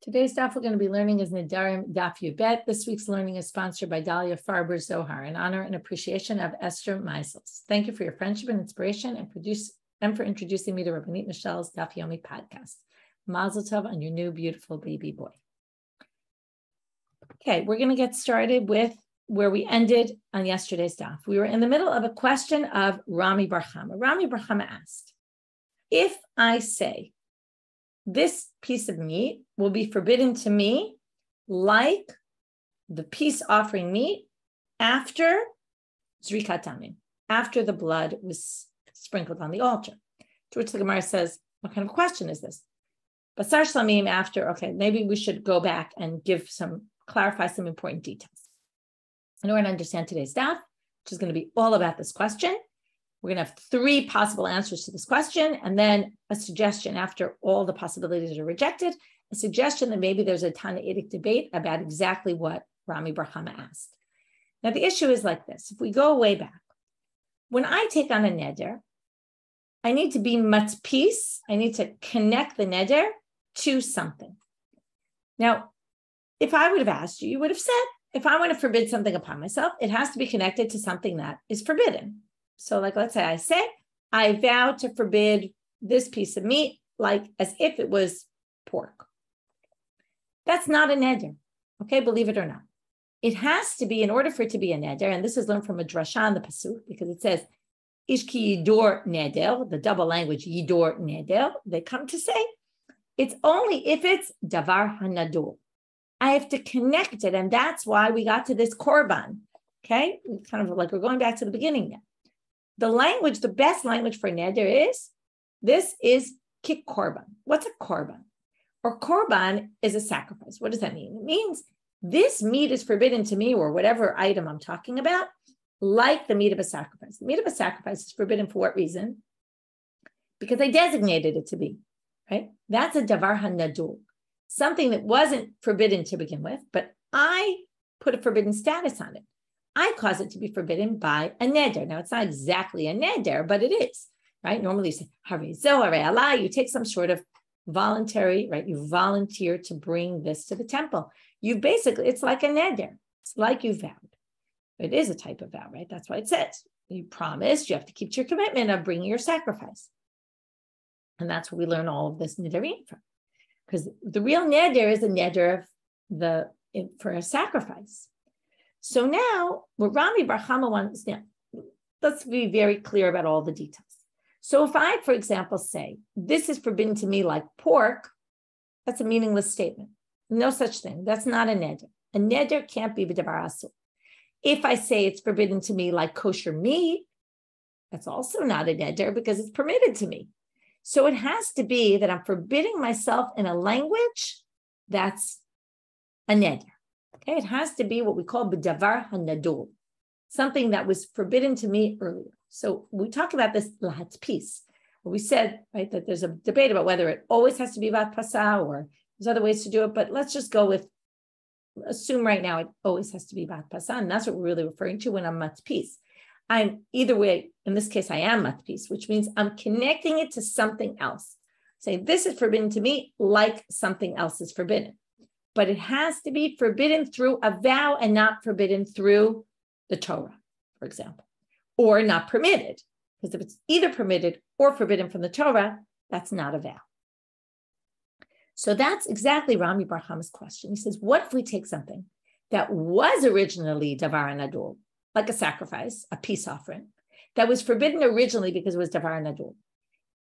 Today's daf we're going to be learning is Nedarim Daf Yomi. This week's learning is sponsored by Dahlia Farber Zohar in honor and appreciation of Esther Meisels. Thank you for your friendship and inspiration and for introducing me to Rabbanit Michelle's Daf Yomi podcast. Mazel tov on your new beautiful baby boy. Okay, we're going to get started with where we ended on yesterday's daf. We were in the middle of a question of Rami bar Hama. Rami bar Hama asked, if I say this piece of meat will be forbidden to me like the peace offering meat after Zrikat Damim, after the blood was sprinkled on the altar. To which the Gemara says, what kind of question is this? Basar Shlamim after, okay, maybe we should go back and clarify some important details. In order to understand today's daf, which is going to be all about this question, we're going to have three possible answers to this question, and then a suggestion after all the possibilities are rejected, a suggestion that maybe there's a tannaitic debate about exactly what Rami bar Hama asked. Now, the issue is like this. If we go way back, when I take on a neder, I need to be matpis. I need to connect the neder to something. Now, if I would have asked you, you would have said, if I want to forbid something upon myself, it has to be connected to something that is forbidden. So like, let's say I vow to forbid this piece of meat, like as if it was pork. That's not a neder, okay, believe it or not. It has to be, in order for it to be a neder, and this is learned from a drasha in the pasuk, because it says, Ishki yidor neder, the double language, yidor neder, they come to say, it's only if it's davar hanador. I have to connect it, and that's why we got to this korban, okay? Kind of like we're going back to the beginning now. The language, the best language for neder is, this is kik korban. What's a korban? Or korban is a sacrifice. What does that mean? It means this meat is forbidden to me, or whatever item I'm talking about, like the meat of a sacrifice. The meat of a sacrifice is forbidden for what reason? Because I designated it to be, right? That's a davar hanadul, something that wasn't forbidden to begin with, but I put a forbidden status on it. I cause it to be forbidden by a neder. Now, it's not exactly a neder, but it is, right? Normally you say, Hare zo, hare Allah, you take some sort of voluntary, right? You volunteer to bring this to the temple. You basically, it's like a neder. It's like you vowed. It is a type of vow, right? That's why it says, you promised, you have to keep to your commitment of bringing your sacrifice. And that's where we learn all of this nedarim from. Because the real neder is a neder for a sacrifice. So now, what Rami bar Hama wants, now, let's be very clear about all the details. So if I, for example, say, this is forbidden to me like pork, that's a meaningless statement. No such thing. That's not a neder. A neder can't be b'davar asur. If I say it's forbidden to me like kosher meat, that's also not a neder because it's permitted to me. So it has to be that I'm forbidding myself in a language that's a neder. Okay, it has to be what we call b'davar hanadul, something that was forbidden to me earlier. So we talk about this lahat peace. We said, right, that there's a debate about whether it always has to be vat pasa or there's other ways to do it, but let's just go with, assume right now it always has to be vat pasa, and that's what we're really referring to when I'm matpis. I'm either way, in this case, I am matpis, which means I'm connecting it to something else. Say, this is forbidden to me like something else is forbidden. But it has to be forbidden through a vow and not forbidden through the Torah, for example, or not permitted. Because if it's either permitted or forbidden from the Torah, that's not a vow. So that's exactly Rami bar Hama's question. He says, what if we take something that was originally davar hanadul, like a sacrifice, a peace offering, that was forbidden originally because it was davar hanadul,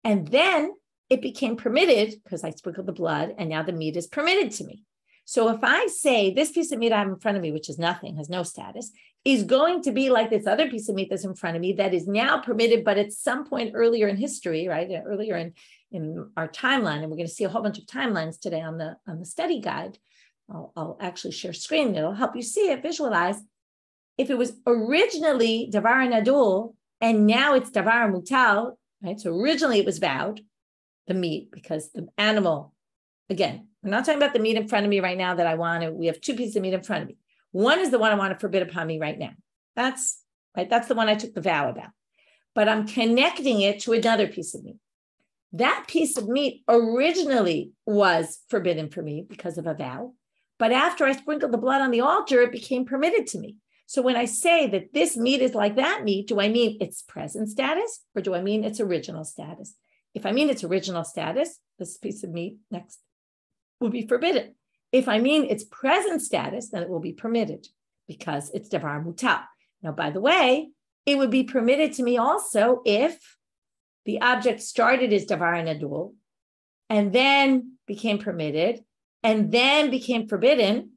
and then it became permitted because I sprinkled the blood, and now the meat is permitted to me. So if I say this piece of meat I have in front of me, which is nothing, has no status, is going to be like this other piece of meat that's in front of me that is now permitted, but at some point earlier in history, right, earlier in our timeline, and we're going to see a whole bunch of timelines today on the study guide. I'll actually share screen. It'll help you see it, visualize. If it was originally davar hanadul and now it's davar mutal, right? So originally it was vowed, the meat, because the animal, again, I'm not talking about the meat in front of me right now that I want to, we have two pieces of meat in front of me. One is the one I want to forbid upon me right now. That's right. That's the one I took the vow about. But I'm connecting it to another piece of meat. that piece of meat originally was forbidden for me because of a vow. But after I sprinkled the blood on the altar, it became permitted to me. So when I say that this meat is like that meat, do I mean its present status or do I mean its original status? If I mean its original status, this piece of meat next will be forbidden. If I mean its present status, then it will be permitted because it's davar mutal. Now, by the way, it would be permitted to me also if the object started as davar nadul and then became permitted and then became forbidden.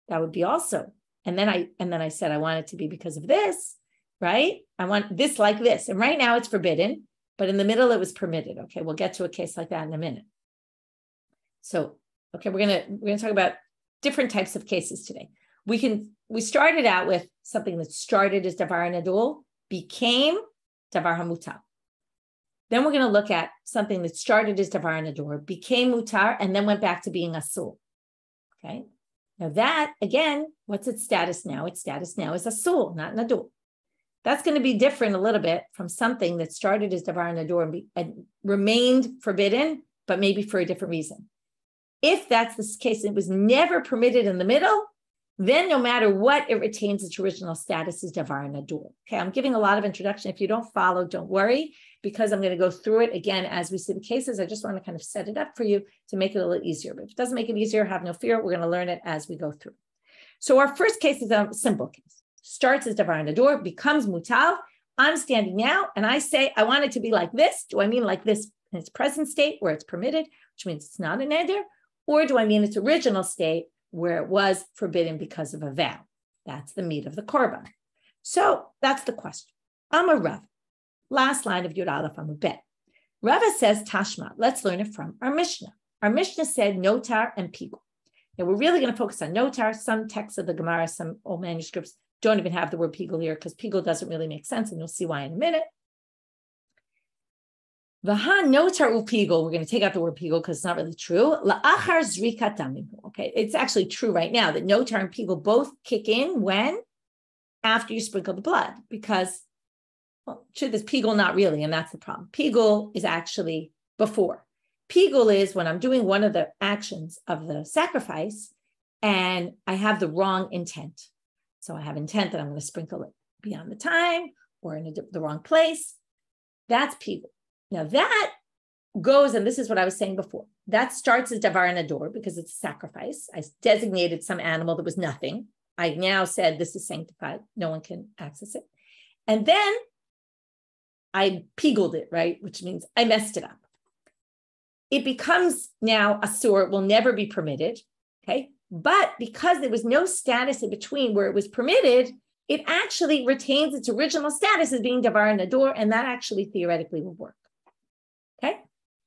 That would be also. And then I said I want it to be because of this, right? I want this like this. And right now it's forbidden, but in the middle it was permitted. Okay, we'll get to a case like that in a minute. So, okay, we're gonna talk about different types of cases today. We started out with something that started as davar nadul, became davar hamutar. Then we're going to look at something that started as davar nadul, became mutar, and then went back to being asur. Okay. Now that, again, what's its status now? Its status now is asur, not nadul. That's going to be different a little bit from something that started as davar nadul and remained forbidden, but maybe for a different reason. If that's the case, it was never permitted in the middle, then no matter what, it retains its original status as davar nadul. Okay, I'm giving a lot of introduction. If you don't follow, don't worry, because I'm going to go through it again as we see the cases. I just want to kind of set it up for you to make it a little easier. But if it doesn't make it easier, have no fear. We're going to learn it as we go through. So our first case is a simple case. Starts as davar nadul, becomes mutal. I'm standing now and I say, I want it to be like this. Do I mean like this in its present state where it's permitted, which means it's not a neder? Or do I mean its original state where it was forbidden because of a vow? That's the meat of the korban. So that's the question. Amar Rav, last line of Yud Aleph Amud Bet. Rava says Tashma. Let's learn it from our Mishnah. Our Mishnah said notar and pigul. Now we're really going to focus on notar. Some texts of the Gemara, some old manuscripts don't even have the word pigul here because pigul doesn't really make sense, and you'll see why in a minute. Vaha notar upigul. We're going to take out the word pigul because it's not really true. La'achar zrikat damim. Okay, it's actually true right now that notar and pigul both kick in when? After you sprinkle the blood, because well, should this pigul not really, and that's the problem. Pigul is actually before. Pigul is when I'm doing one of the actions of the sacrifice and I have the wrong intent. So I have intent that I'm going to sprinkle it beyond the time or in the wrong place. That's pigul. Now that goes, and this is what I was saying before, that starts as davar nadul because it's a sacrifice. I designated some animal that was nothing. I now said this is sanctified. No one can access it. And then I piguled it, right? Which means I messed it up. It becomes now asur, it will never be permitted, okay? But because there was no status in between where it was permitted, it actually retains its original status as being davar nadul, and that actually theoretically will work. Okay,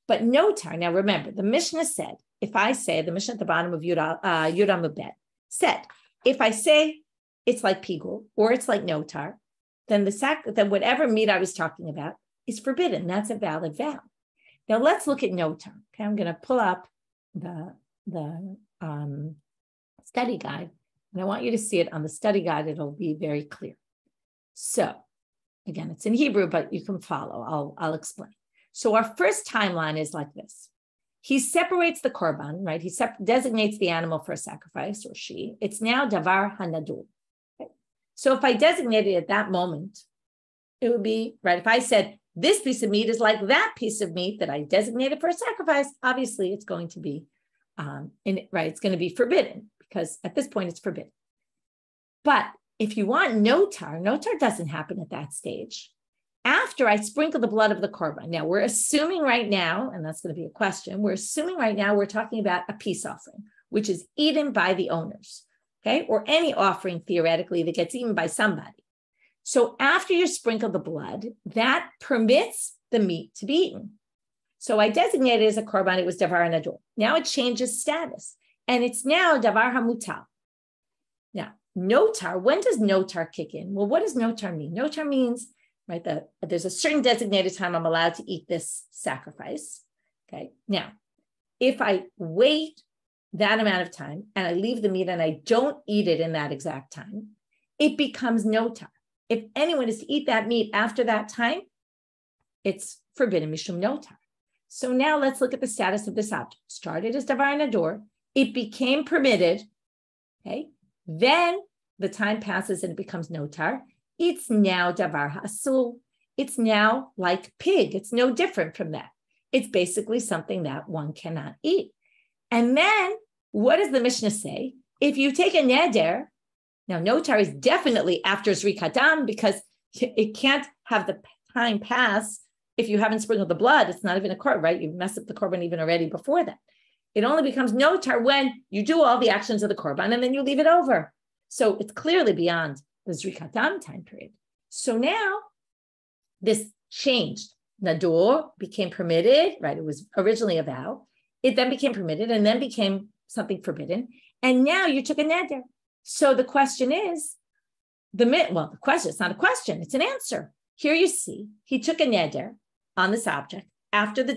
but notar. Now remember, the Mishnah said, if I say, the Mishnah at the bottom of Yud Amud Bet said, if I say it's like pigul or it's like notar, then then whatever meat I was talking about is forbidden. That's a valid vow. Now let's look at notar. Okay, I'm going to pull up the study guide, and I want you to see it on the study guide. It'll be very clear. So again, it's in Hebrew, but you can follow. I'll explain. So our first timeline is like this. He separates the korban, right? He designates the animal for a sacrifice, or she. It's now davar hanadul. Okay? So if I designated it at that moment, it would be, right, if I said, this piece of meat is like that piece of meat that I designated for a sacrifice, obviously it's going to be, it's going to be forbidden because at this point it's forbidden. But if you want notar doesn't happen at that stage. After I sprinkle the blood of the korban. Now we're assuming right now, and that's going to be a question, we're assuming right now we're talking about a peace offering, which is eaten by the owners, okay? Or any offering theoretically that gets eaten by somebody. So after you sprinkle the blood, that permits the meat to be eaten. So I designated it as a korban, it was davar nadul. Now it changes status, and it's now davar hamutal. Now, notar, when does notar kick in? Well, what does notar mean? Notar means, right, there's a certain designated time I'm allowed to eat this sacrifice. Okay. Now, if I wait that amount of time and I leave the meat and I don't eat it in that exact time, it becomes notar. If anyone is to eat that meat after that time, it's forbidden mishum notar. So now let's look at the status of this object. Started as davar nador, it became permitted, okay? Then the time passes and it becomes notar. It's now davar hasul. It's now like pig. It's no different from that. It's basically something that one cannot eat. And then what does the Mishnah say? If you take a neder, now notar is definitely after zrikat dam because it can't have the time pass if you haven't sprinkled the blood. It's not even a korban, right? You mess up the korban even already before that. It only becomes notar when you do all the actions of the korban and then you leave it over. So it's clearly beyond the zrikat dam time period. So now this changed. Nador became permitted, right? It was originally a vow. It then became permitted and then became something forbidden. And now you took a neder. So the question is, the question, it's not a question, it's an answer. Here you see, he took a neder on this object after the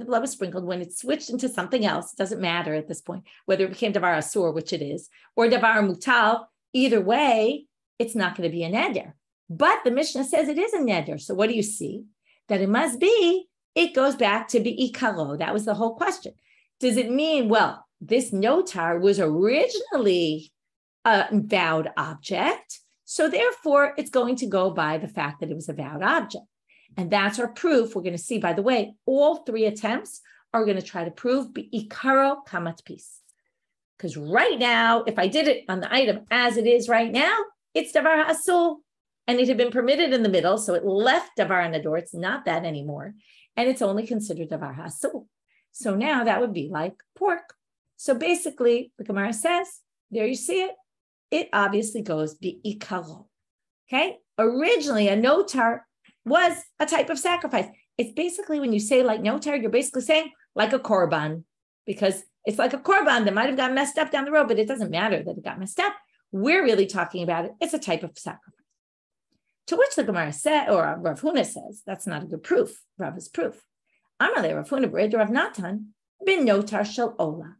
blood was sprinkled, when it switched into something else. It doesn't matter at this point, whether it became davar asur, which it is, or davar mutal. Either way, it's not going to be a neder. But the Mishnah says it is a neder. So what do you see? That it must be, it goes back to be'ikaro. That was the whole question. Does it mean, well, this notar was originally a vowed object, so therefore it's going to go by the fact that it was a vowed object. And that's our proof. We're going to see, by the way, all three attempts are going to try to prove be'ikaro kamat pis. Because right now, if I did it on the item as it is right now, it's davar hasul. And it had been permitted in the middle, so it left davar nador. It's not that anymore. And it's only considered davar hasul. So now that would be like pork. So basically, the Gemara says, there you see it. It obviously goes bi'ikaro. Okay? Originally, a notar was a type of sacrifice. It's basically when you say like notar, you're basically saying like a korban, because it's like a korban that might have got messed up down the road, but it doesn't matter that it got messed up. We're really talking about it. It's a type of sacrifice. To which the Gemara said, or Rav Huna says, that's not a good proof. Rav is proof. Amalei Rav Huna b'red Rav Natan bin notar shel ola.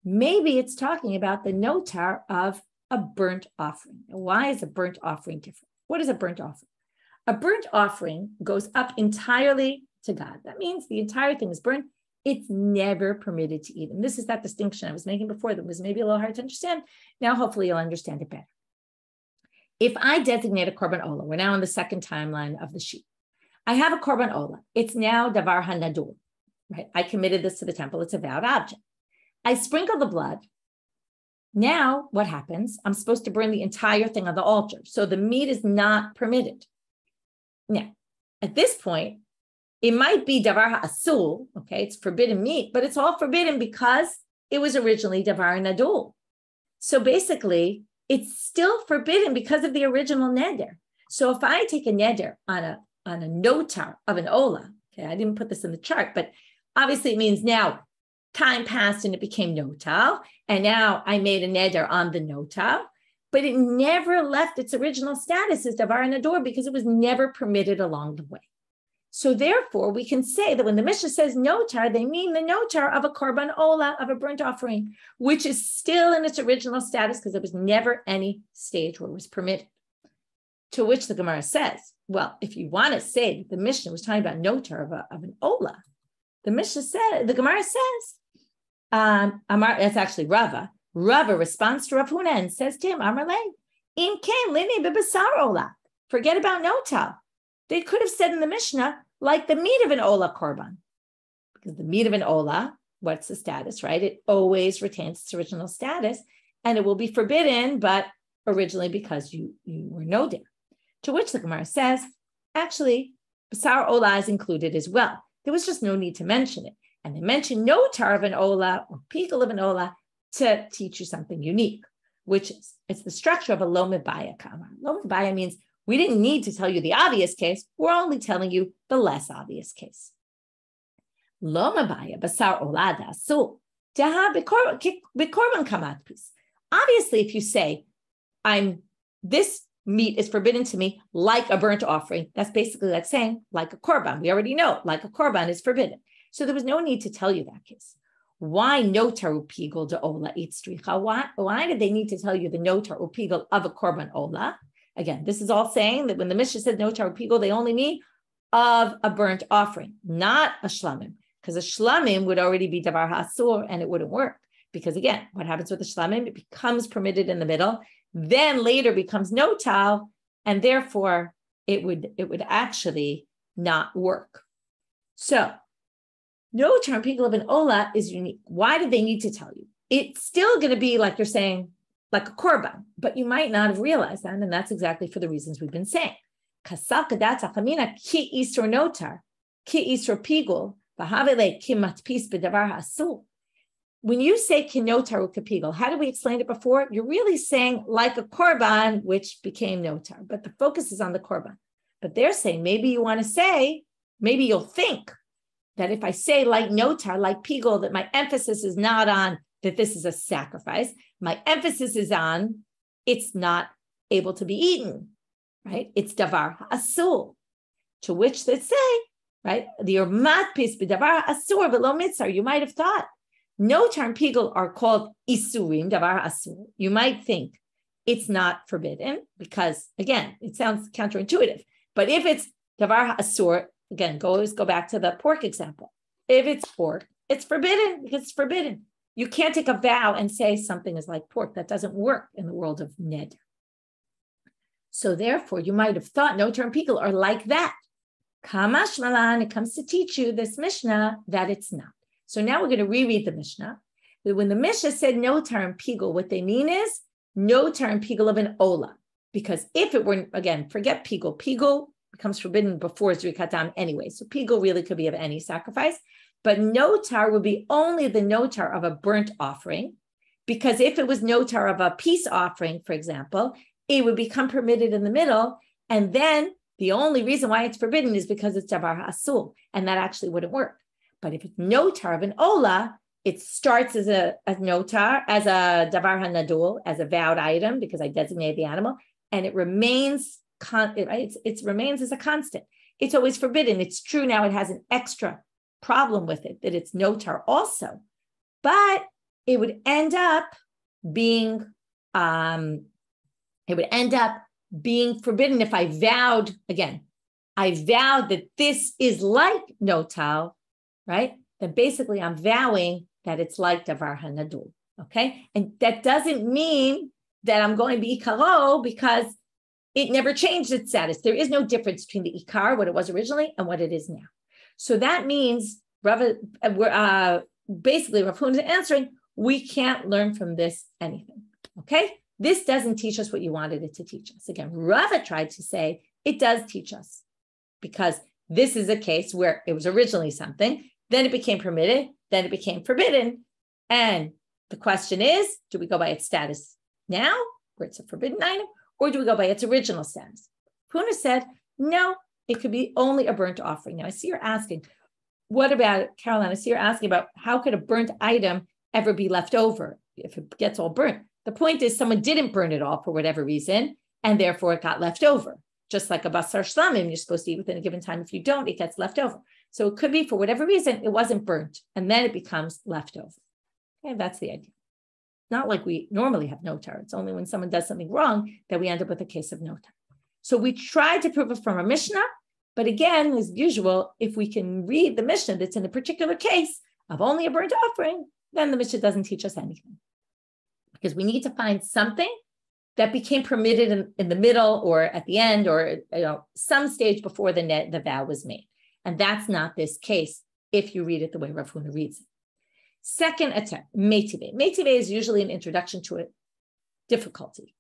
Maybe it's talking about the notar of a burnt offering. Why is a burnt offering different? What is a burnt offering? A burnt offering goes up entirely to God. That means the entire thing is burnt. It's never permitted to eat. And this is that distinction I was making before that was maybe a little hard to understand. Now, hopefully you'll understand it better. If I designate a korban ola, we're now on the second timeline of the sheet. I have a korban ola. It's now davar hanador, right? I committed this to the temple. It's a vowed object. I sprinkle the blood. Now what happens? I'm supposed to burn the entire thing on the altar. So the meat is not permitted. Now, at this point, it might be davar ha'asul, okay? It's forbidden meat, but it's all forbidden because it was originally davar nador. So basically, it's still forbidden because of the original neder. So if I take a neder on a notar of an ola, okay, I didn't put this in the chart, but obviously it means now time passed and it became notar, and now I made a neder on the notar, but it never left its original status as davar nador because it was never permitted along the way. So therefore, we can say that when the Mishnah says notar, they mean the notar of a korban ola, of a burnt offering, which is still in its original status because there was never any stage where it was permitted. To which the Gemara says, well, if you want to say that the Mishnah was talking about notar of an ola, the Gemara says, that's actually Rava. Rava responds to Rav Huna and says to him, Amar le, im ken lini bebasar ola. Forget about notar. They could have said in the Mishnah, like the meat of an ola korban. Because the meat of an ola, what's the status, right? It always retains its original status, and it will be forbidden, but originally because you were noder. To which the Gemara says, actually, basar ola is included as well. There was just no need to mention it. And they mentioned notar of an ola or pickle of an ola to teach you something unique, which is, it's the structure of a lo mebaya kamar. Lo mebaya means we didn't need to tell you the obvious case. We're only telling you the less obvious case. Lo mabaya basar olada so daha bekorban kamat pis. Obviously, if you say, this meat is forbidden to me like a burnt offering, that's basically like saying like a korban. We already know like a korban is forbidden. So there was no need to tell you that case. Why notar upigel de ola itzricha? Why did they need to tell you the notar upigel of a korban ola? Again, this is all saying that when the Mishnah says notar upigel, they only mean of a burnt offering, not a shlamim. because the shlamim would already be davar ha'asur and it wouldn't work. Because again, what happens with the shlamim? It becomes permitted in the middle, then later becomes notal, and therefore it would actually not work. So no term pigul of an ola is unique. Why did they need to tell you? It's still going to be like you're saying, like a korban, but you might not have realized that, and that's exactly for the reasons we've been saying. Kasal kadat achamina ki isur notar, ki isur pigul, v'havele ki matpis b'davar ha'asur. When you say kinotar ukapigul, how did we explain it before? You're really saying like a korban, which became notar, but the focus is on the korban. But they're saying maybe you want to say, maybe you'll think that if I say like notar, like pigul, that my emphasis is not on that this is a sacrifice. My emphasis is on it's not able to be eaten, right? It's davar asul, to which they say, right? The matpis b'davar asur v'lo mitzar. You might have thought notar and pigul are called isurim davar asur. You might think it's not forbidden because, again, it sounds counterintuitive. But if it's davar asur, again, go back to the pork example. If it's pork, it's forbidden because it's forbidden. You can't take a vow and say something is like pork. That doesn't work in the world of ned. So therefore, you might have thought notar and pigul are like that. Kamash malan, it comes to teach you this Mishnah that it's not. So now we're going to reread the Mishnah. When the Mishnah said notar and pigul, what they mean is notar and pigul of an ola. Because if it were, again, forget pigul. Pigul becomes forbidden before zrikatam anyway. So pigul really could be of any sacrifice. But notar would be only the notar of a burnt offering, because if it was notar of a peace offering, for example, it would become permitted in the middle, and then the only reason why it's forbidden is because it's davar ha'asul, and that actually wouldn't work. But if it's notar of an ola, it starts as a notar, as a davar hanadul, as a vowed item, because I designated the animal, and it remains it remains as a constant. It's always forbidden. It's true now; it has an extra problem with it that it's notar also, but it would end up being forbidden if I vowed that this is like notal, right? Then basically I'm vowing that it's like davar hanadul, okay? And that doesn't mean that I'm going to be ikaro because it never changed its status. There is no difference between the ikar, what it was originally, and what it is now. So that means, basically, Rav Huna is answering, we can't learn from this anything, okay? This doesn't teach us what you wanted it to teach us. Again, Rava tried to say, it does teach us, because this is a case where it was originally something, then it became permitted, then it became forbidden, and the question is, do we go by its status now, where it's a forbidden item, or do we go by its original status? Huna said, no, it could be only a burnt offering. Now, I see you're asking, what about, Caroline, I see you're asking about how could a burnt item ever be left over if it gets all burnt? The point is someone didn't burn it all for whatever reason, and therefore it got left over. Just like a basar shlamim, you're supposed to eat within a given time. If you don't, it gets left over. So it could be for whatever reason, it wasn't burnt, and then it becomes left over. Okay, that's the idea. Not like we normally have notar. It's only when someone does something wrong that we end up with a case of notar. So we tried to prove it from a Mishnah, but again, as usual, if we can read the Mishnah that's in a particular case of only a burnt offering, then the Mishnah doesn't teach us anything. Because we need to find something that became permitted in the middle or at the end or some stage before the vow was made. And that's not this case if you read it the way Rav Huna reads it. Second attempt, meitive. Meitive is usually an introduction to a difficulty.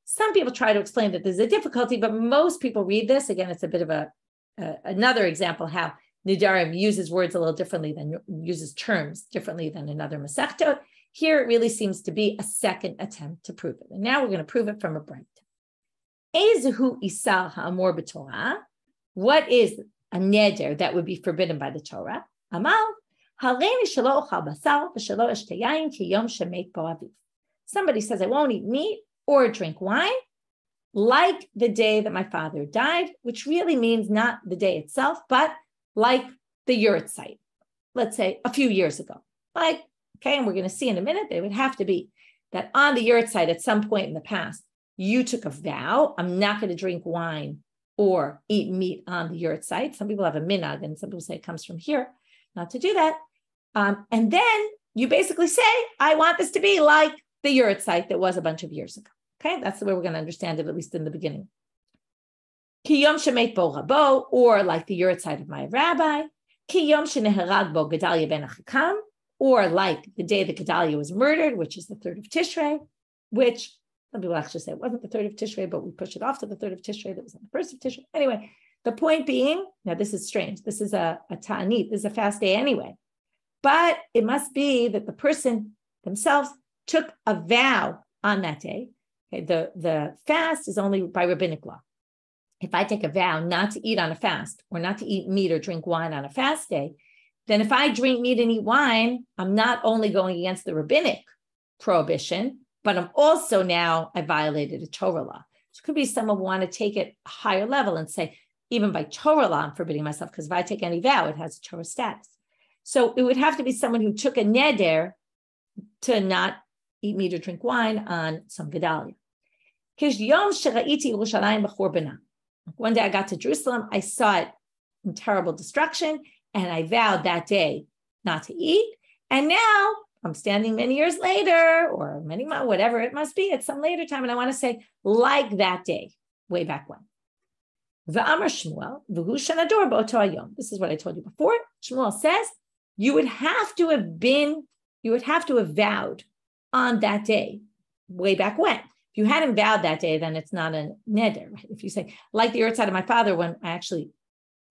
Some people try to explain that there's a difficulty, but most people read this. Again, it's a bit of another example how Nedarim uses words a little differently uses terms differently than another Masechtot. Here it really seems to be a second attempt to prove it. And now we're going to prove it from a bright. Ezehu isal ha'amor b'Torah. What is a neder that would be forbidden by the Torah? Amal, hareini shelo ochal basar v'shelo eshte yain ki yom shemet bo aviv. Somebody says, I won't eat meat or drink wine, like the day that my father died, which really means not the day itself, but like the yurtzeit, let's say a few years ago. Like, okay, and we're going to see in a minute, that it would have to be that on the yurtzeit at some point in the past, you took a vow, I'm not going to drink wine or eat meat on the yurtzeit. Some people have a minhag, and some people say it comes from here. not to do that. And then you basically say, I want this to be like the yurtzeit that was a bunch of years ago. Okay, that's the way we're going to understand it, at least in the beginning. Ki yom shemet bo rabo, or like the yurtzeit of my rabbi. Ki yom sheneherag bo Gedalia ben Achikam, or like the day that Gedalia was murdered, which is the 3rd of Tishrei, which some people actually say it wasn't the 3rd of Tishrei, but we push it off to the 3rd of Tishrei. That was on the 1st of Tishrei. Anyway, the point being, now this is strange. This is a ta'anit. This is a fast day anyway. But it must be that the person themselves took a vow on that day. Okay, the fast is only by rabbinic law. If I take a vow not to eat on a fast, or not to eat meat or drink wine on a fast day, then if I drink meat and eat wine, I'm not only going against the rabbinic prohibition, but I'm also now, I violated a Torah law. So it could be someone who want to take it a higher level and say, even by Torah law, I'm forbidding myself, because if I take any vow, it has a Torah status. So it would have to be someone who took a neder to not eat meat or drink wine on some Gedalia. One day I got to Jerusalem, I saw it in terrible destruction, and I vowed that day not to eat. And now I'm standing many years later, or many months, whatever it must be, at some later time, and I want to say, like that day, way back when. This is what I told you before. Shmuel says, you would have to have vowed on that day, way back when. If you hadn't vowed that day, then it's not a neder. Right? If you say, like the yurtzeit of my father, when I actually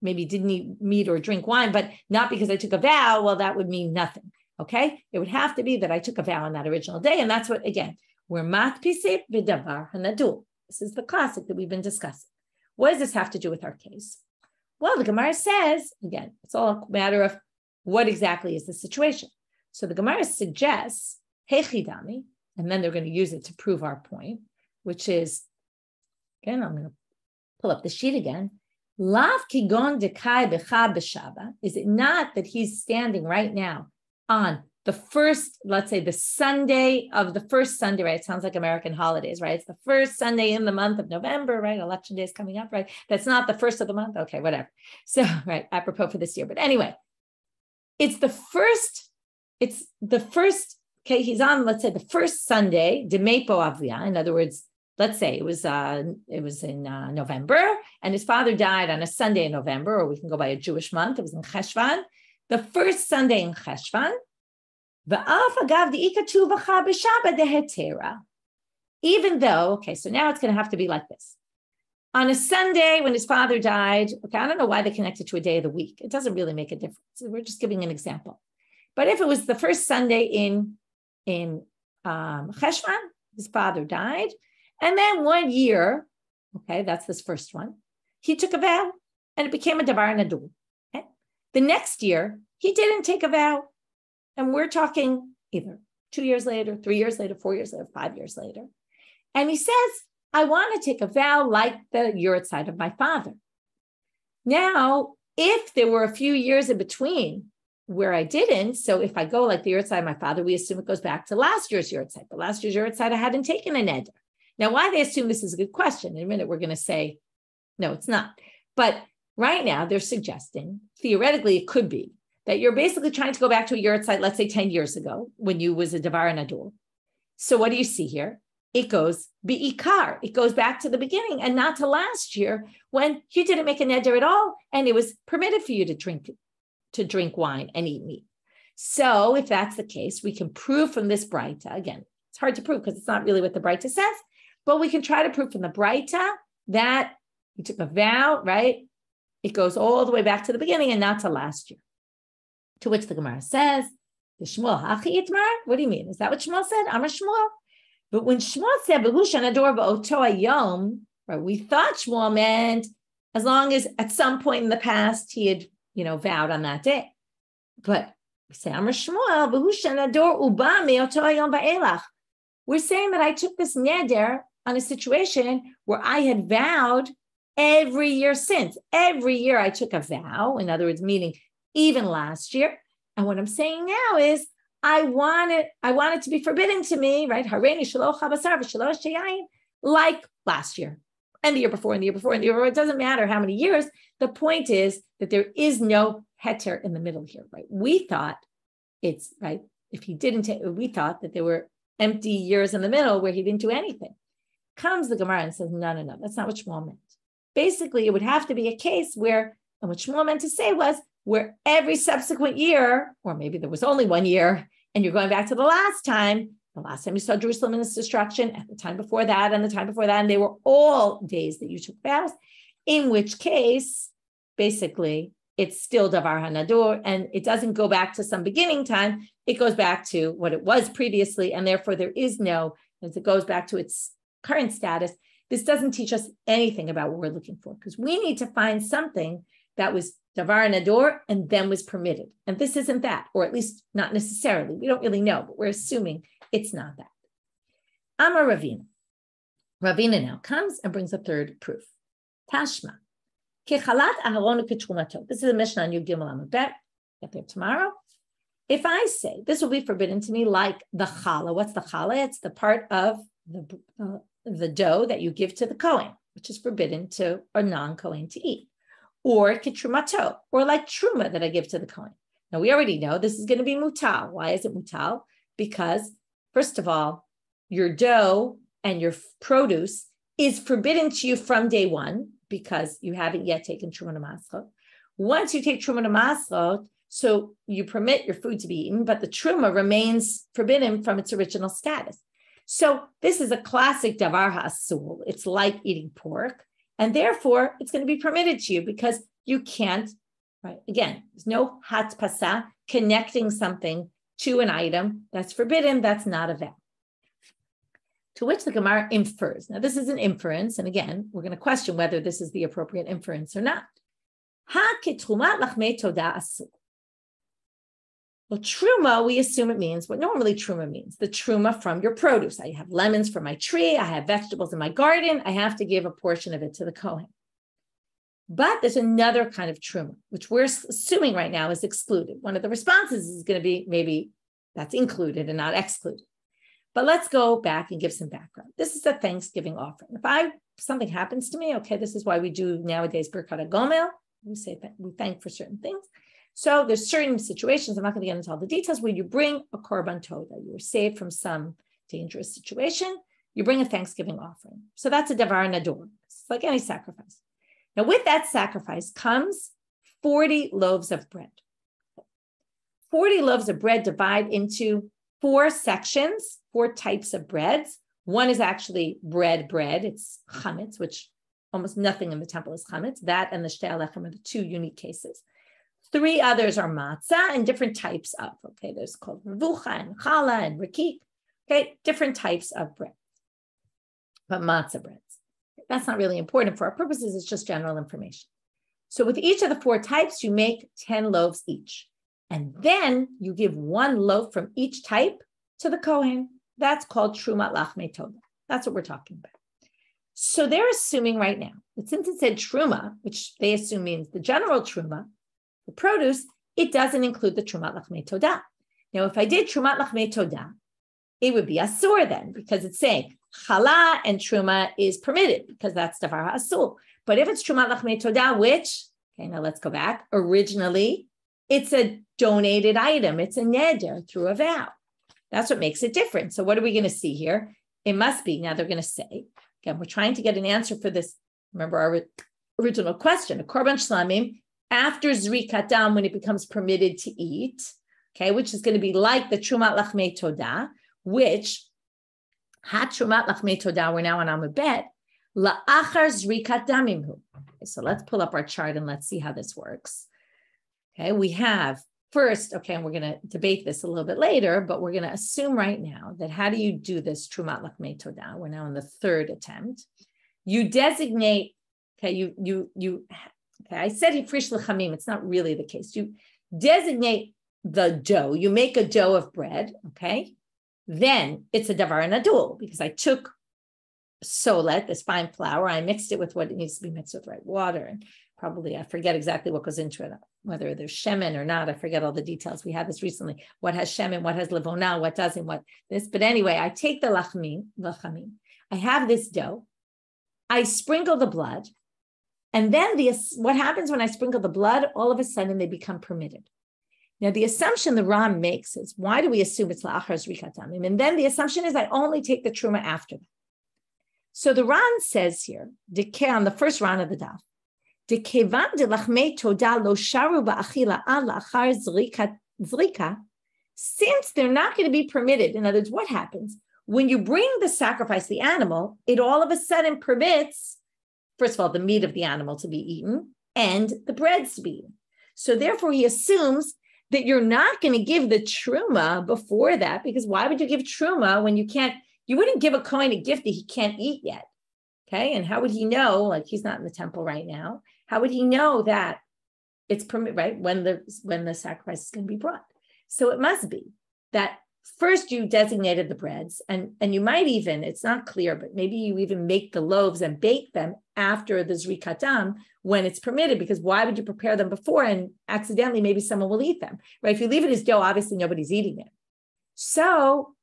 maybe didn't eat meat or drink wine, but not because I took a vow, well, that would mean nothing. Okay? It would have to be that I took a vow on that original day. And that's what, again, we're matpisip v'davar hanadul. This is the classic that we've been discussing. What does this have to do with our case? Well, the Gemara says, again, it's all a matter of what exactly is the situation. So the Gemara suggests, hechidami, and then they're going to use it to prove our point, which is, again, I'm going to pull up the sheet again. Lav kigon dekai becha b'shaba. Is it not that he's standing right now on the first, let's say the Sunday of the first Sunday, right? It sounds like American holidays, right? It's the first Sunday in the month of November, right? Election day is coming up, right? That's not the first of the month. Okay, whatever. So, right, apropos for this year. But anyway, it's the first, okay, he's on, let's say the first Sunday, Demepo Avia. In other words, let's say it was in November, and his father died on a Sunday in November, or we can go by a Jewish month. It was in Cheshvan, the first Sunday in Cheshvan. Even though, okay, so now it's going to have to be like this. On a Sunday when his father died, okay, I don't know why they connected to a day of the week. It doesn't really make a difference. We're just giving an example. But if it was the first Sunday in Cheshvan, his father died, and then 1 year, okay, that's this first one, he took a vow, and it became a davar nadul. Okay? The next year, he didn't take a vow, and we're talking either 2 years later, 3 years later, 4 years later, 5 years later. And he says, I want to take a vow like the yurtzeit of my father. Now, if there were a few years in between where I didn't, so if I go like the yurtzeit of my father, we assume it goes back to last year's yurtzeit. But last year's yurtzeit, I hadn't taken a neder. Now, why they assume this is a good question? In a minute, we're going to say, no, it's not. But right now, they're suggesting, theoretically, it could be that you're basically trying to go back to a yurtzeit, let's say 10 years ago, when you was a davar nadul. So what do you see here? It goes bi'ikar. It goes back to the beginning and not to last year when you didn't make a neder at all, and it was permitted for you to drink wine and eat meat. So if that's the case, we can prove from this Braita, again, it's hard to prove because it's not really what the Braita says, but we can try to prove from the Braita that you took a vow, right? It goes all the way back to the beginning and not to last year. To which the Gemara says, the Shmuel hachi itmar? What do you mean? Is that what Shmuel said? Amar Shmuel. But when Shmuel said, right, we thought Shmuel meant as long as at some point in the past he had, vowed on that day. But we say, Amar Shmuel, we're saying that I took this neder on a situation where I had vowed every year since. Every year I took a vow, in other words, meaning even last year. And what I'm saying now is, I want it to be forbidden to me, right? Like last year, and the year before, and the year before, and the year before. It doesn't matter how many years. The point is that there is no heter in the middle here, right? We thought it's, right, if he didn't take, we thought that there were empty years in the middle where he didn't do anything. Comes the Gemara and says, no, that's not what Shmuel meant. Basically, it would have to be a case where, and what Shmuel meant to say was, where every subsequent year, or maybe there was only 1 year, and you're going back to the last time you saw Jerusalem in its destruction, at the time before that, and the time before that, and they were all days that you took vows, in which case, basically, it's still davar hanadur, and it doesn't go back to some beginning time, it goes back to what it was previously, and therefore there is no, as it goes back to its current status, this doesn't teach us anything about what we're looking for, because we need to find something that was davar nadur and then was permitted. And this isn't that, or at least not necessarily. We don't really know, but we're assuming it's not that. Amar Ravina. Ravina now comes and brings a third proof. Tashma. Kechalat aharon ketrumato. This is a Mishnah on Yud Gimel Amud Bet. Get there tomorrow. If I say, this will be forbidden to me like the challah. What's the challah? It's the part of the dough that you give to the Kohen, which is forbidden to a non-Kohen to eat. Or ketrumato, or like truma that I give to the Kohen. Now, we already know this is going to be mutal. Why is it mutal? Because, first of all, your dough and your produce is forbidden to you from day one because you haven't yet taken truma masrot. Once you take truma masrot, so you permit your food to be eaten, but the truma remains forbidden from its original status. So this is a classic davar ha'asul. It's like eating pork. And therefore, it's going to be permitted to you because you can't, right? Again, there's no hatpasa connecting something to an item that's forbidden. That's not a vow. To which the Gemara infers. Now, this is an inference. And again, we're going to question whether this is the appropriate inference or not. Ha ketrumat lachmei todah asur. Well, truma, we assume it means what normally truma means, the truma from your produce. I have lemons from my tree. I have vegetables in my garden. I have to give a portion of it to the Kohen. But there's another kind of truma, which we're assuming right now is excluded. One of the responses is going to be maybe that's included and not excluded. But let's go back and give some background. This is a Thanksgiving offering. If something happens to me, okay, this is why we do nowadays Birkat HaGomel. We say that we thank for certain things. So there's certain situations, I'm not going to get into all the details, where you bring a korban toda. You were saved from some dangerous situation. You bring a Thanksgiving offering. So that's a davar nadur. It's like any sacrifice. Now with that sacrifice comes 40 loaves of bread. 40 loaves of bread divide into 4 sections, 4 types of breads. One is actually bread. It's chametz, which almost nothing in the temple is chametz. That and the shtei alechem are the 2 unique cases. 3 others are matzah and different types of, okay, there's called revucha and challah and rakik, okay, different types of bread, but matzah breads. That's not really important for our purposes, it's just general information. So with each of the 4 types, you make 10 loaves each. And then you give 1 loaf from each type to the Kohen. That's called trumat lachmei todah. That's what we're talking about. So they're assuming right now that since it said truma, which they assume means the general truma, the produce, it doesn't include the trumat lachmei todah. Now, if I did trumat lachmei todah, it would be asur then, because it's saying challah and truma is permitted because that's davar asur. But if it's trumat lachmei todah, which, okay, now let's go back. Originally, it's a donated item. It's a neder through a vow. That's what makes it different. So what are we going to see here? It must be, now they're going to say, again, we're trying to get an answer for this. Remember our original question, a korban shlamim, after zrikat dam, when it becomes permitted to eat, okay, which is going to be like the trumat lachmei todah, which hat trumat lachmei todah, we're now on Amud Bet, la'achar zrikat damimhu. Okay, so let's pull up our chart and let's see how this works. Okay, we have first, okay, and we're going to debate this a little bit later, but we're going to assume right now that how do you do this trumat lachmei todah? We're now in the 3rd attempt. You designate, okay, okay, I said hifrish lechamim. It's not really the case. You designate the dough. You make a dough of bread, okay? Then it's a davar nadul because I took solet, this fine flour, I mixed it with what it needs to be mixed with, right? Water, and probably I forget exactly what goes into it, whether there's shemen or not. I forget all the details. We had this recently. What has shemen? What has levona? What doesn't? What this? But anyway, I take the lachamim. I have this dough. I sprinkle the blood. And then what happens when I sprinkle the blood? All of a sudden, they become permitted. Now, the assumption the Ram makes is, why do we assume it's la'achar zrikat damim? And then the assumption is I only take the truma after that. So the Ran says here, on the first Ran of the daf, dekevan de lachmei toda lo sharu ba'achila al la'achar zrika, since they're not going to be permitted. In other words, what happens? When you bring the sacrifice, the animal, it all of a sudden permits, first of all, the meat of the animal to be eaten and the breads to be eaten. So therefore, he assumes that you're not going to give the truma before that, because why would you give truma when you wouldn't give a Kohen a gift that he can't eat yet, okay? And how would he know, like he's not in the temple right now, how would he know that it's permitted, right, when the sacrifice is going to be brought? So it must be that first you designated the breads, and you might even, it's not clear, but maybe you even make the loaves and bake them after the zrikatam when it's permitted, because why would you prepare them before and accidentally maybe someone will eat them, right? If you leave it as dough, obviously nobody's eating it. So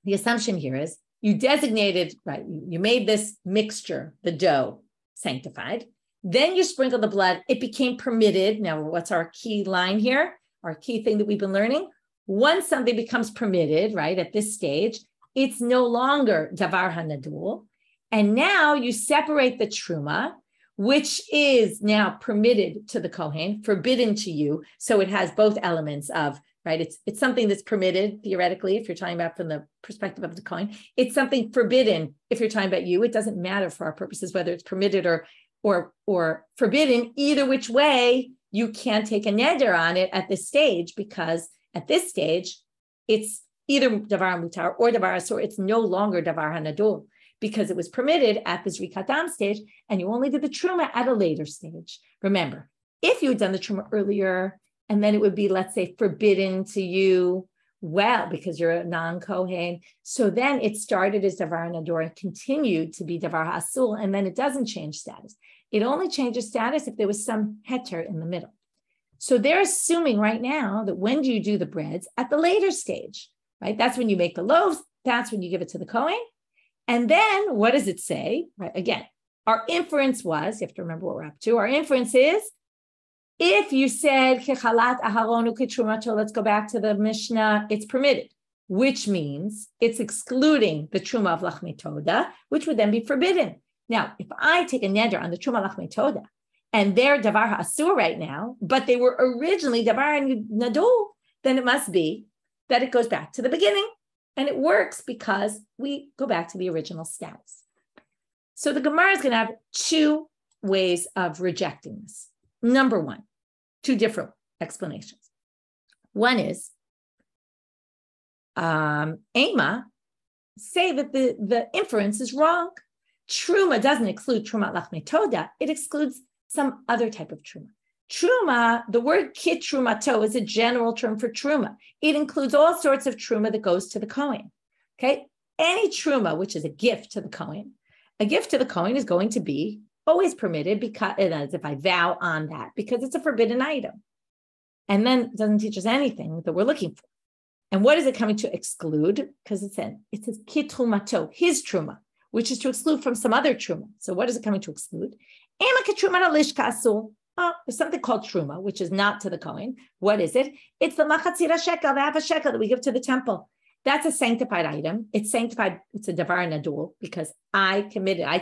the assumption here is you designated, right, you made this mixture, the dough, sanctified, then you sprinkle the blood, it became permitted. Now, what's our key line here? Our key thing that we've been learning? Once something becomes permitted, right, at this stage, it's no longer davar hanadul. And now you separate the truma, which is now permitted to the Kohen, forbidden to you. So it has both elements of, right, it's something that's permitted, theoretically, if you're talking about from the perspective of the Kohen. It's something forbidden if you're talking about you. It doesn't matter for our purposes whether it's permitted or forbidden. Either which way, you can't take a neder on it at this stage, because at this stage, it's either davar mutar or davar asur. It's no longer davar hanadul, because it was permitted at the zrikatam stage, and you only did the truma at a later stage. Remember, if you had done the truma earlier, and then it would be, let's say, forbidden to you, well, because you're a non-Kohen, so then it started as davar hanadul and continued to be davar hasul, and then it doesn't change status. It only changes status if there was some heter in the middle. So they're assuming right now that when do you do the breads? At the later stage, right? That's when you make the loaves. That's when you give it to the Kohen. And then what does it say? Right? Again, our inference was, you have to remember what we're up to. Our inference is, if you said, kechalat aharonu ketrumato, let's go back to the Mishnah, it's permitted, which means it's excluding the truma of lachmei toda, which would then be forbidden. Now, if I take a neder on the truma lachmei toda, and they're davar ha'asur right now, but they were originally davar nadul, then it must be that it goes back to the beginning. And it works because we go back to the original status. So the Gemara is going to have two ways of rejecting this. Number one, two different explanations. One is, Ema, say that the inference is wrong. Truma doesn't exclude truma lachmei toda, it excludes some other type of truma. Truma, the word kit trumato is a general term for truma. It includes all sorts of truma that goes to the Kohen. Okay, any truma, which is a gift to the Kohen, a gift to the Kohen is going to be always permitted, because as if I vow on that, because it's a forbidden item. And then it doesn't teach us anything that we're looking for. And what is it coming to exclude? Because it says kit trumato, his truma, which is to exclude from some other truma. So what is it coming to exclude? Oh, there's something called truma, which is not to the Kohen. What is it? It's the machatzira shekel, the half a shekel that we give to the temple. That's a sanctified item. It's sanctified. It's a davar nadul, because I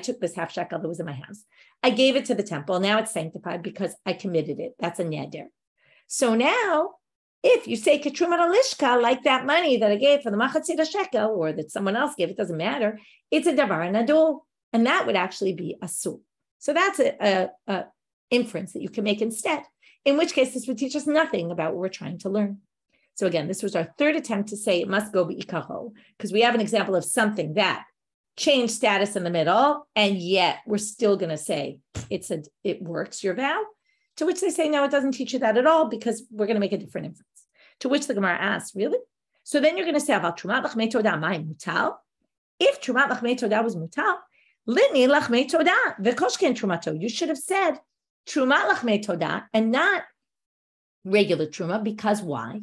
took this half shekel that was in my house. I gave it to the temple. Now it's sanctified because I committed it. That's a neder. So now, if you say ketruma lishka, like that money that I gave for the machatzira shekel, or that someone else gave, it doesn't matter. It's a davar nadul, and that would actually be asur. So that's a inference that you can make instead, in which case this would teach us nothing about what we're trying to learn. So again, this was our third attempt to say it must go be'ikaho, because we have an example of something that changed status in the middle, and yet we're still going to say it works, your vow, to which they say, no, it doesn't teach you that at all, because we're going to make a different inference. To which the Gemara asks, really? So then you're going to say, about trumat lachmei toda ma'im mutal? If trumat lachmei toda was mutal, litni lachmei toda v'koshken trumato. You should have said truma lachmei toda and not regular truma, because why?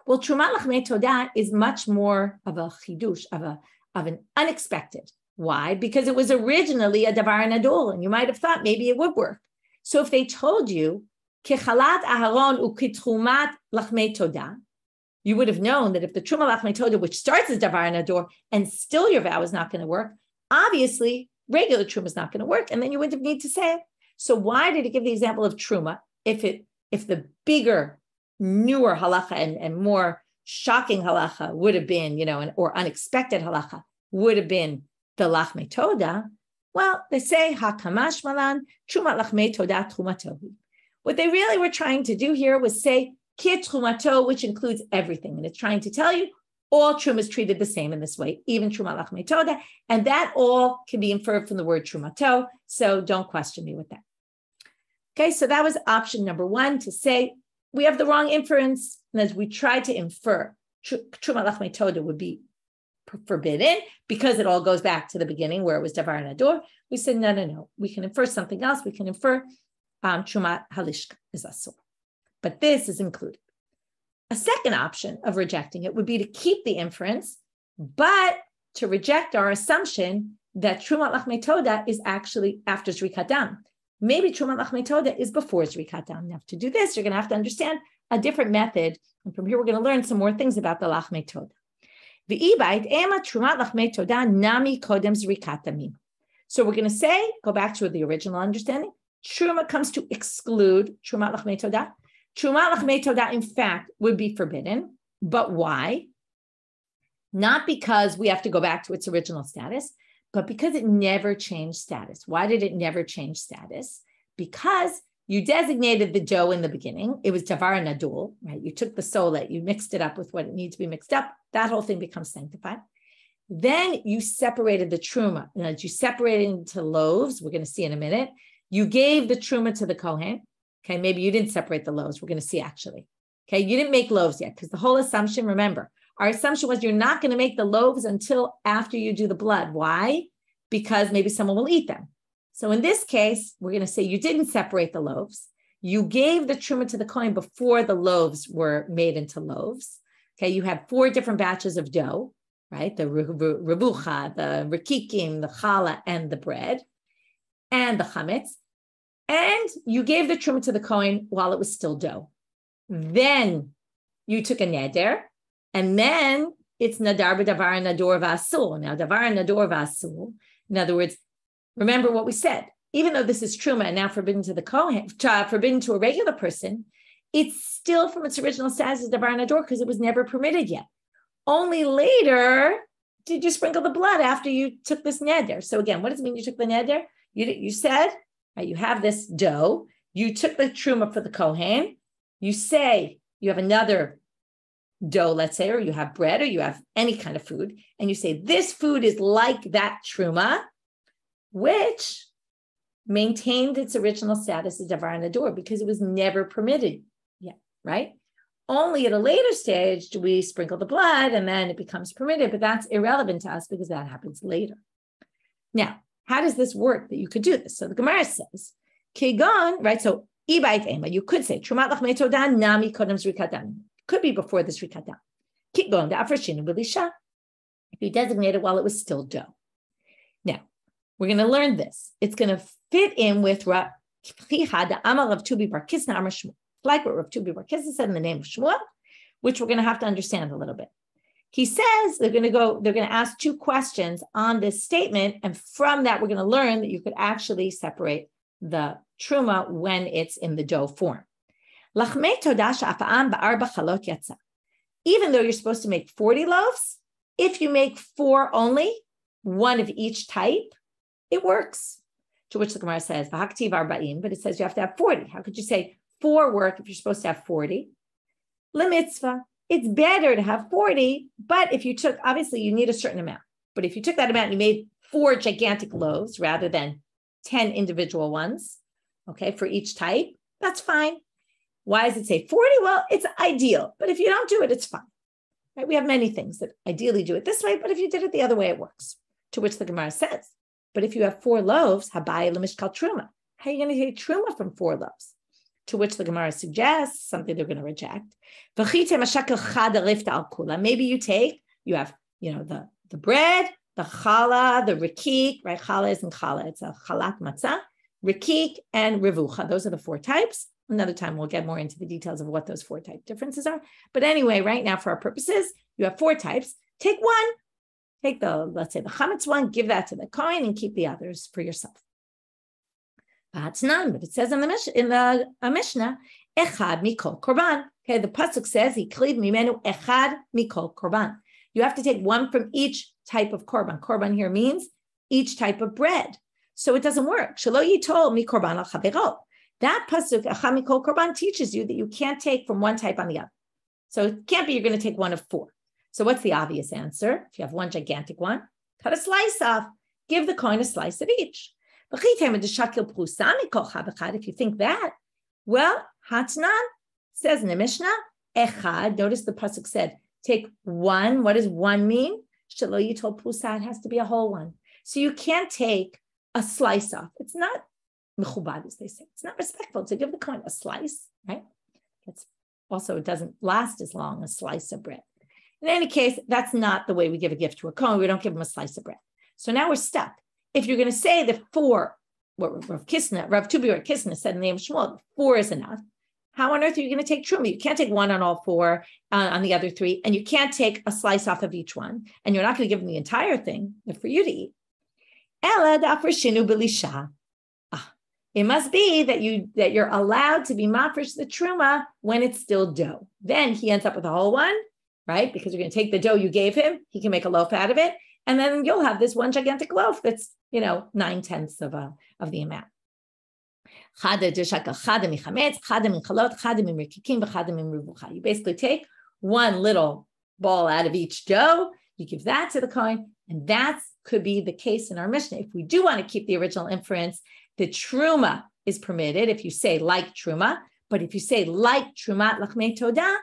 Well, truma lachmei toda is much more of a chidush, of an unexpected. Why? Because it was originally a davar nadul, and you might have thought maybe it would work. So if they told you, Kechalat Aharon ukitrumat lachmei todah, you would have known that if the Truma lachmei todah, which starts as davar nador, and still your vow is not going to work, obviously regular Truma is not going to work, and then you wouldn't need to say it. So why did it give the example of Truma if the bigger, newer halacha and more shocking halacha would have been, or unexpected halacha would have been the lachmei todah? Well, they say hakamash malan Truma lachmei todah trumatohi. What they really were trying to do here was say ki trumato, which includes everything, and it's trying to tell you all truma is treated the same in this way, even truma lachmei todah, and that all can be inferred from the word trumato. So don't question me with that. Okay, so that was option number one, to say we have the wrong inference, and as we tried to infer, truma lachmei todah would be forbidden because it all goes back to the beginning where it was davar nador. We said no. We can infer something else. We can infer Trumat halishka is asur, but this is included. A second option of rejecting it would be to keep the inference, but to reject our assumption that Trumat lachmei todah is actually after Zrikat Dam. Maybe Trumat lachmei todah is before Zrikat Dam. Now, to do this, you're going to have to understand a different method, and from here we're going to learn some more things about the lachmei todah. V'ibait ema Trumat lachmei todah nami kodem Zrikat Damim. So we're going to say, go back to the original understanding. Truma comes to exclude Trumat lachmei todah. Trumat lachmei todah, in fact, would be forbidden. But why? Not because we have to go back to its original status, but because it never changed status. Why did it never change status? Because you designated the dough in the beginning. It was davar nadul, right? You took the solet, you mixed it up with what it needs to be mixed up. That whole thing becomes sanctified. Then you separated the truma. And as you separated it into loaves, we're going to see in a minute, you gave the truma to the Kohen. Okay, maybe you didn't separate the loaves. We're going to see actually. Okay, you didn't make loaves yet because the whole assumption, remember, our assumption was you're not going to make the loaves until after you do the blood. Why? Because maybe someone will eat them. So in this case, we're going to say you didn't separate the loaves. You gave the truma to the Kohen before the loaves were made into loaves. Okay, you had 4 different batches of dough, right? The rebucha, the rikikim, the challah, and the bread, and the chametz. And you gave the truma to the Kohen while it was still dough. Then you took a neder, and then it's nadar b'davar nador v'asul. Now, davar nador v'asul, in other words, remember what we said. Even though this is truma and now forbidden to the Kohen, forbidden to a regular person, it's still from its original status as davar nador because it was never permitted yet. Only later did you sprinkle the blood after you took this neder. So again, what does it mean you took the neder? You said, right, you have this dough, you took the truma for the Kohen, you say you have another dough, let's say, or you have bread, or you have any kind of food, and you say this food is like that truma, which maintained its original status as davar nador because it was never permitted yet, right? Only at a later stage do we sprinkle the blood and then it becomes permitted, but that's irrelevant to us because that happens later. Now, how does this work that you could do this? So the Gemara says, Kegon, right? So, ibait ema, you could say, Trumat lachmei todah nami kodem zrikat dam. Could be before the zrikat dam. Keep going, the afrashinu b'lisha. If you designate it while it was still dough. Now, we're going to learn this. It's going to fit in with like what Rav Tubi bar Kisna said in the name of Shmuel, which we're going to have to understand a little bit. He says they're going to ask 2 questions on this statement. And from that, we're going to learn that you could actually separate the truma when it's in the dough form. Even though you're supposed to make 40 loaves, if you make 4 only, 1 of each type, it works. To which the Gemara says, but it says you have to have 40. How could you say 4 work if you're supposed to have 40? Lemitzvah. It's better to have 40, but if you took, obviously you need a certain amount. But if you took that amount and you made 4 gigantic loaves rather than 10 individual ones, okay, for each type, that's fine. Why does it say 40? Well, it's ideal, but if you don't do it, it's fine. Right? We have many things that ideally do it this way, but if you did it the other way, it works. To which the Gemara says, but if you have 4 loaves, habai lemishkal truma, how are you going to take truma from 4 loaves? To which the Gemara suggests something they're going to reject. Maybe you have, the bread, the challah, the rikik, right? Challah isn't challah, it's a chalat matzah. Rikik, and Revucha. Those are the 4 types. Another time we'll get more into the details of what those 4 type differences are. But anyway, right now for our purposes, you have 4 types. Take one. Take let's say the chametz one, give that to the kohen, and keep the others for yourself. But it says in the Mishnah, echad mikol korban. Okay, the pasuk says, "Ikliv mimenu echad mikol korban." You have to take one from each type of korban. Korban here means each type of bread. So it doesn't work. Shelo yitol mi korban al chavero. That pasuk echad mikol korban teaches you that you can't take from one type on the other. So it can't be you're going to take one of 4. So what's the obvious answer? If you have one gigantic one, cut a slice off. Give the kohen a slice of each. If you think that, well, Hatnan says in the Mishnah, echad, notice the pasuk said, take one. What does one mean? Shelo yitol prusa, it has to be a whole one. So you can't take a slice off. It's not mechubad, as they say. It's not respectful to give the kohen a slice, right? It's also, it doesn't last as long, a slice of bread. In any case, that's not the way we give a gift to a kohen. We don't give him a slice of bread. So now we're stuck. If you're going to say that 4, what Rav Tubi Kisna said in the name of Shmuel, 4 is enough, how on earth are you going to take truma? You can't take one on all 4, on the other 3, and you can't take a slice off of each one, and you're not going to give them the entire thing for you to eat. It must be that you're allowed to be mafresh the truma when it's still dough. Then he ends up with a whole one, right? Because you're going to take the dough you gave him, he can make a loaf out of it, and then you'll have this one gigantic loaf that's 9/10 of the amount. You basically take one little ball out of each dough, you give that to the kohen, and that could be the case in our Mishnah. If we do want to keep the original inference, the truma is permitted if you say like truma, but if you say like trumat lachmei todah,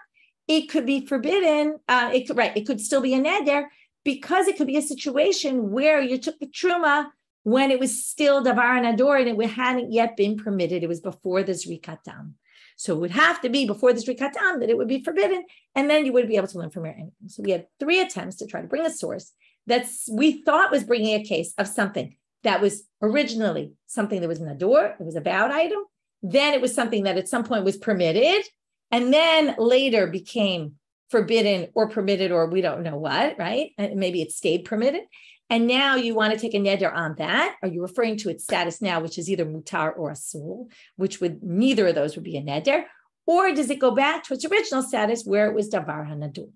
it could be forbidden. It could still be a neder, because it could be a situation where you took the truma when it was still davar nador and it hadn't yet been permitted. It was before the zrikat dam. So it would have to be before the zrikat dam that it would be forbidden, and then you wouldn't be able to learn from here anything. So we had 3 attempts to try to bring a source that we thought was bringing a case of something that was originally something that was nador, it was a vowed item, then it was something that at some point was permitted, and then later became forbidden or permitted, or we don't know what, right? And maybe it stayed permitted. And now you want to take a neder on that. Are you referring to its status now, which is either mutar or asul, which neither of those would be a neder? Or does it go back to its original status where it was davar hanadur?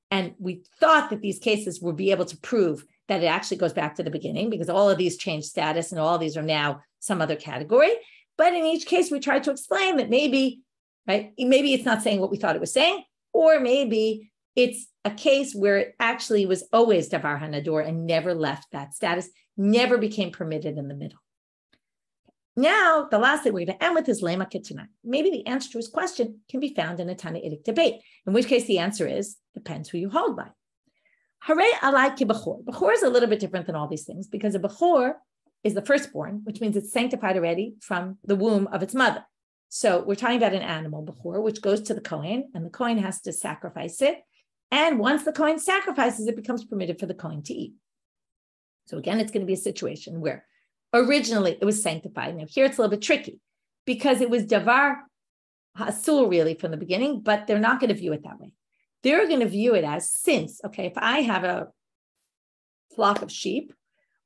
And we thought that these cases would be able to prove that it actually goes back to the beginning, because all of these change status and all of these are now some other category. But in each case, we tried to explain that maybe it's not saying what we thought it was saying, or maybe it's a case where it actually was always davar hanadur and never left that status, never became permitted in the middle. Now, the last thing we're going to end with is lema ketana. Maybe the answer to his question can be found in a tannaitic debate, in which case the answer is, depends who you hold by. Hare alai ki bechor. Bechor is a little bit different than all these things, because a bechor is the firstborn, which means it's sanctified already from the womb of its mother. So we're talking about an animal bechor, which goes to the kohen, and the kohen has to sacrifice it. And once the kohen sacrifices, it becomes permitted for the kohen to eat. So again, it's going to be a situation where originally it was sanctified. Now here it's a little bit tricky, because it was davar hasul really from the beginning, but they're not going to view it that way. They're going to view it as, since, if I have a flock of sheep,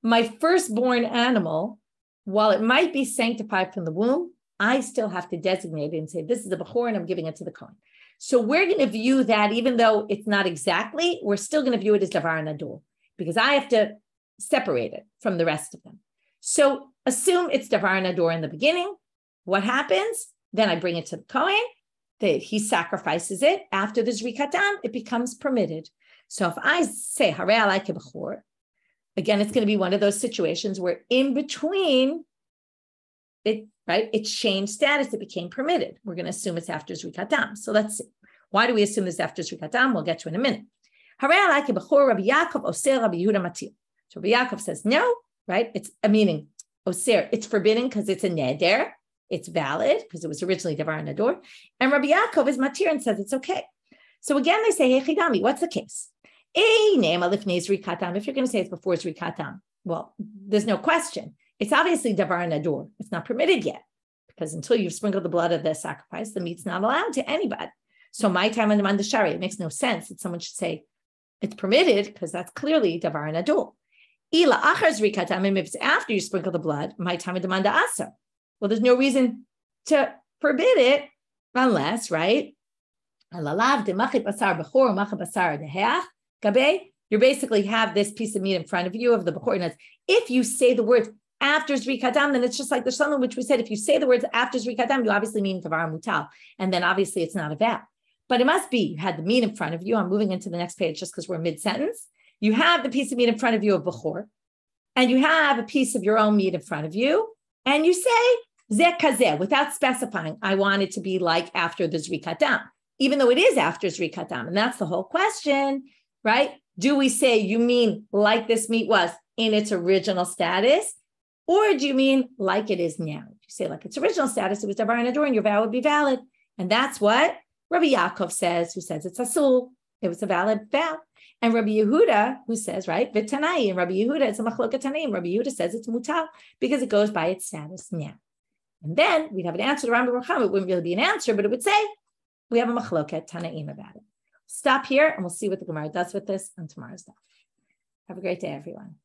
my firstborn animal, while it might be sanctified from the womb, I still have to designate it and say, this is a bechor and I'm giving it to the kohen. So we're going to view that, even though it's not exactly, we're still going to view it as davar nador, because I have to separate it from the rest of them. So assume it's davar nador in the beginning. What happens? Then I bring it to the kohen. He sacrifices it. After the zrikat dam, it becomes permitted. So if I say hare alai ki bechor, again, it's going to be one of those situations where in between it changed status, it became permitted. We're going to assume it's after zrikat dam. So let's see. Why do we assume this after zrikat dam? We'll get to in a minute. Hare alai ki bechor, Rabbi Yaakov oser, Rabbi Yehuda matir. So Rabbi Yaakov says no, right? It's a meaning oser. It's forbidden because it's a neder. It's valid because it was originally davar nador. And Rabbi Yaakov is matir and says it's okay. So again, they say, hey, chidami, what's the case? If you're going to say it's before zrikat dam, well, there's no question. it's obviously davar nadur. It's not permitted yet, because until you've sprinkled the blood of the sacrifice, the meat's not allowed to anybody. So my time on the mandashari, it makes no sense that someone should say it's permitted, because that's clearly davar nadur. Ila achar zrikatam, if it's after you sprinkle the blood, my time on the manda asa. Well, there's no reason to forbid it unless, right? You basically have this piece of meat in front of you of the bechor nuts. If you say the words after zrikatam, then it's just like the Shalom, which we said, if you say the words after zrikatam, you obviously mean davar mutal, and then obviously it's not a vow. But it must be, you had the meat in front of you. I'm moving into the next page just because we're mid-sentence. You have the piece of meat in front of you of bechor, and you have a piece of your own meat in front of you, and you say zeh kazeh, without specifying, I want it to be like after the zrikatam, even though it is after zrikatam. And that's the whole question, right? Do we say you mean like this meat was in its original status, or do you mean like it is now? If you say like its original status, it was davar nadur, and your vow would be valid. And that's what Rabbi Yaakov says, who says it's asul. It was a valid vow. And Rabbi Yehuda, who says, right, v'tanai, and Rabbi Yehuda, it's a machloket tanaim. Rabbi Yehuda says it's mutal because it goes by its status now. And then we'd have an answer to Rami Barchama. It wouldn't really be an answer, but it would say we have a machloket tanaim about it. Stop here, and we'll see what the Gemara does with this on tomorrow's daf. Have a great day, everyone.